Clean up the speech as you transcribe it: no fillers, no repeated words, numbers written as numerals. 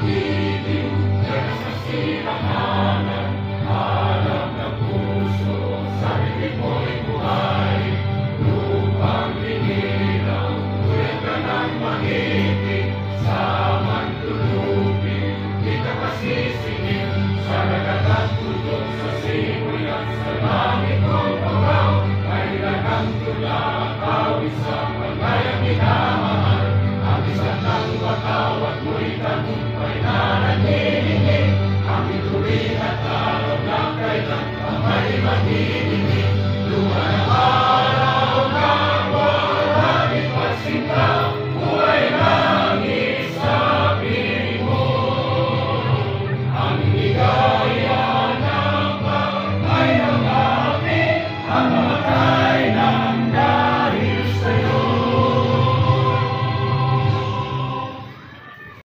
magiging Diyos na silanganan. Alam ng puso, sarili mo'y buhay. Lupang linilang, tulad ka ng mag-ibig. Sa mantulupin, di ka pasisingin. Sa dagat at tutok, sa simoy at sa langit mong pagaw. Ay lagang tula at awis sa paglayang minamahal. Ang isang ng watawat mo'y tagumpay na nanginginig. Ang ituloy at araw na kailan ang may magiging.